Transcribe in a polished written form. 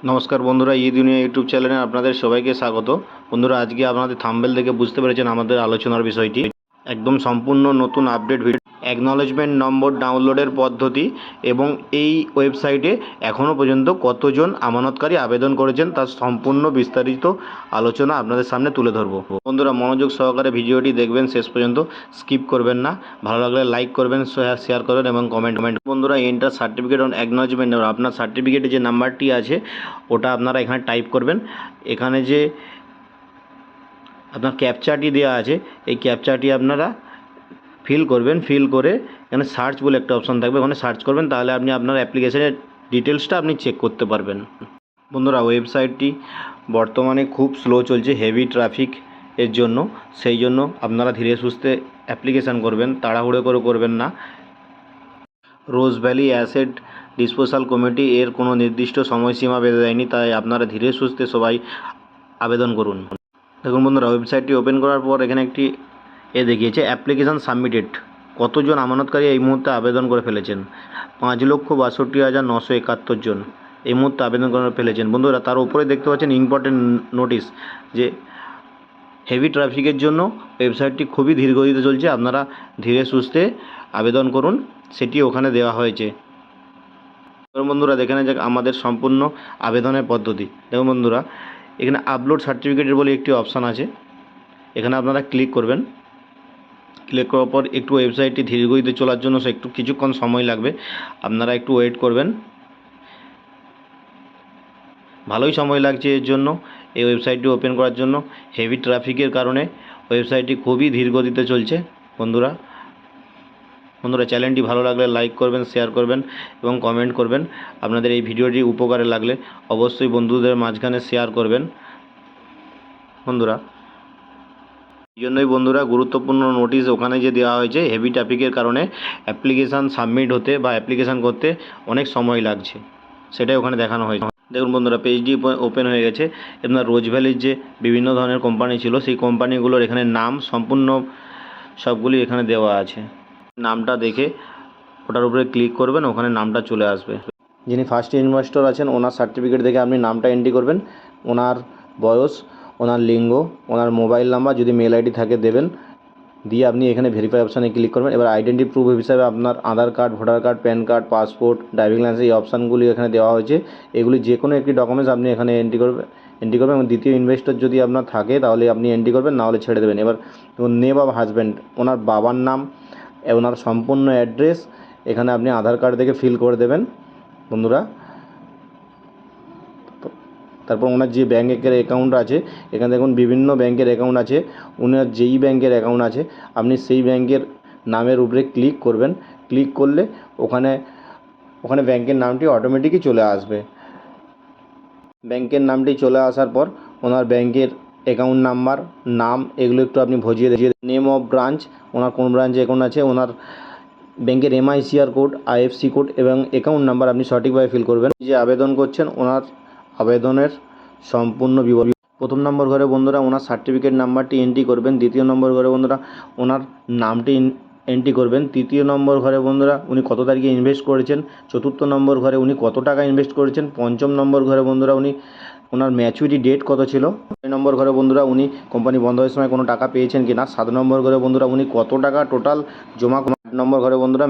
নমস্কার বন্ধুরা, ই দুনিয়া ইউটিউব চ্যানেলে আপনাদের সবাইকে স্বাগত। বন্ধুরা, আজকে আপনাদের থাম্বনেল দেখে বুঝতে পেরেছেন আমাদের আলোচনার বিষয়টি একদম সম্পূর্ণ নতুন আপডেট ভিডিও, অ্যাকনলেজমেন্ট নম্বর ডাউনলোডের পদ্ধতি এবং এই ওয়েবসাইটে এখনও পর্যন্ত কতজন আমানতকারী আবেদন করেছেন তার সম্পূর্ণ বিস্তারিত আলোচনা আপনাদের সামনে তুলে ধরবো। বন্ধুরা, মনোযোগ সহকারে ভিডিওটি দেখবেন, শেষ পর্যন্ত স্কিপ করবেন না। ভালো লাগলে লাইক করবেন, শেয়ার করবেন এবং কমেন্ট। বন্ধুরা, enter certificate on acknowledgement number, আপনার সার্টিফিকেটে যে নাম্বারটি আছে ওটা আপনারা এখানে টাইপ করবেন। এখানে যে আপনার ক্যাপচাটি দেওয়া আছে এই ক্যাপচাটি আপনারা ফিল করবেন। ফিল করে এখানে সার্চ বলে একটা অপশান থাকবে, ওখানে সার্চ করবেন, তাহলে আপনি আপনার অ্যাপ্লিকেশনের ডিটেলসটা আপনি চেক করতে পারবেন। বন্ধুরা, ওয়েবসাইটটি বর্তমানে খুব স্লো চলছে হেভি ট্রাফিক এর জন্য, সেই জন্য আপনারা ধীরে সুস্থে অ্যাপ্লিকেশান করবেন, তাড়াহুড়ো করে করবেন না। রোজ ভ্যালি অ্যাসেট ডিসপোজাল কমিটি এর কোনো নির্দিষ্ট সময়সীমা বেঁধে দেয়নি, তাই আপনারা ধীরে সুস্থে সবাই আবেদন করুন। দেখুন বন্ধুরা, ওয়েবসাইটটি ওপেন করার পর এখানে একটি দেখিয়েছে অ্যাপ্লিকেশান সাবমিটেড। কতজন আমানতকারী এই মুহূর্তে আবেদন করে ফেলেছেন? 5,62,971 জন এই মুহূর্তে আবেদন করে ফেলেছেন। বন্ধুরা, তার উপরে দেখতে পাচ্ছেন ইম্পর্টেন্ট নোটিশ, যে হেভি ট্রাফিকের জন্য ওয়েবসাইটটি খুবই ধীর গতিতে চলছে, আপনারা ধীরে সুস্থে আবেদন করুন, সেটি ওখানে দেওয়া হয়েছে। বন্ধুরা, দেখে নেওয়া যাক আমাদের সম্পূর্ণ আবেদনের পদ্ধতি। দেখুন বন্ধুরা, এখানে আপলোড সার্টিফিকেটের বলে একটি অপশান আছে, এখানে আপনারা ক্লিক করবেন। ক্লিক করার পর একটু ওয়েবসাইটটি ধীর গতিতে চলার জন্য কিছুক্ষণ সময় লাগবে, আপনারা একটু ওয়েট করবেন। ভালোই সময় লাগছে এর জন্য, এই ওয়েবসাইটটি ওপেন করার জন্য। হেভি ট্রাফিকের কারণে ওয়েবসাইটটি খুবই ধীর গতিতে চলছে। বন্ধুরা, চ্যানেলটি ভালো লাগলে লাইক করবেন, শেয়ার করবেন এবং কমেন্ট করবেন। আপনাদের এই ভিডিওটি উপকারে লাগলে অবশ্যই বন্ধুদের মাঝখানে শেয়ার করবেন। বন্ধুরা, এই জন্যই বন্ধুরা, গুরুত্বপূর্ণ নোটিশ ওখানে যে দেওয়া হয়েছে, হেভি ট্রাফিকের কারণে অ্যাপ্লিকেশান সাবমিট হতে বা অ্যাপ্লিকেশান করতে অনেক সময় লাগছে, সেটাই ওখানে দেখানো হয়েছে। দেখুন বন্ধুরা, পেজটি ওপেন হয়ে গেছে। আপনার রোজ ভ্যালির যে বিভিন্ন ধরনের কোম্পানি ছিল, সেই কোম্পানিগুলোর এখানে নাম সম্পূর্ণ সবগুলি এখানে দেওয়া আছে। নামটা দেখে ওটার উপরে ক্লিক করবেন, ওখানে নামটা চলে আসবে। যিনি ফার্স্ট ইনভেস্টর আছেন ওনার সার্টিফিকেট দেখে আপনি নামটা এন্ট্রি করবেন, ওনার বয়স, ওনার লিঙ্গ, ওনার মোবাইল নাম্বার, যদি মেল আইডি থাকে দেবেন, দিয়ে আপনি এখানে ভেরিফাই অপশানে ক্লিক করবেন। এবার আইডেন্টি প্রুফ হিসাবে আপনার Aadhaar card, voter card, PAN card, passport, driving licence, এই অপশানগুলি এখানে দেওয়া হয়েছে। এগুলি যে কোনো একটি ডকুমেন্টস আপনি এখানে এন্ট্রি করবেন এবং দ্বিতীয় ইনভেস্টর যদি আপনার থাকে তাহলে আপনি এন্ট্রি করবেন, নাহলে ছেড়ে দেবেন। এবার নেম অফ হাজব্যান্ড, ওনার বাবার নাম, ওনার সম্পূর্ণ অ্যাড্রেস এখানে আপনি আধার কার্ড থেকে ফিল করে দেবেন। বন্ধুরা, তারপর ওনার যে ব্যাঙ্কের অ্যাকাউন্ট আছে, এখানে দেখুন বিভিন্ন ব্যাঙ্কের অ্যাকাউন্ট আছে, ওনার যেই ব্যাঙ্কের অ্যাকাউন্ট আছে আপনি সেই ব্যাঙ্কের নামের উপরে ক্লিক করবেন। ক্লিক করলে ওখানে ব্যাঙ্কের নামটি অটোমেটিকই চলে আসবে। ব্যাঙ্কের নামটি চলে আসার পর ওনার ব্যাঙ্কের অ্যাকাউন্ট নাম্বার, নাম, এগুলো একটু আপনি ভজিয়ে নেম অফ ব্রাঞ্চ, ওনার কোন ব্রাঞ্চে অ্যাকাউন্ট আছে, ওনার ব্যাঙ্কের MICR কোড, IFSC কোড এবং অ্যাকাউন্ট নাম্বার আপনি সঠিকভাবে ফিল করবেন। যে আবেদন করছেন ওনার আবেদনের সম্পূর্ণ বিবরণ। প্রথম নম্বর ঘরে বন্ধুরা ওনার সার্টিফিকেট নাম্বারটি এন্ট্রি করবেন। দ্বিতীয় নম্বর ঘরে বন্ধুরা ওনার নামটি এন্ট্রি করবেন। তৃতীয় নম্বর ঘরে বন্ধুরা উনি কত তারিখে ইনভেস্ট করেছেন। চতুর্থ নম্বর ঘরে উনি কত টাকা ইনভেস্ট করেছেন। পঞ্চম নম্বর ঘরে বন্ধুরা ওনার ম্যাচুরিটি ডেট কত ছিল। 6 নম্বর ঘরে বন্ধুরা উনি কোম্পানি বন্ধ হওয়ার সময় কোনো টাকা পেয়েছেন কিনা। 7 নম্বর ঘরে বন্ধুরা উনি কত টাকা টোটাল জমা। 8 নম্বর ঘরে বন্ধুরা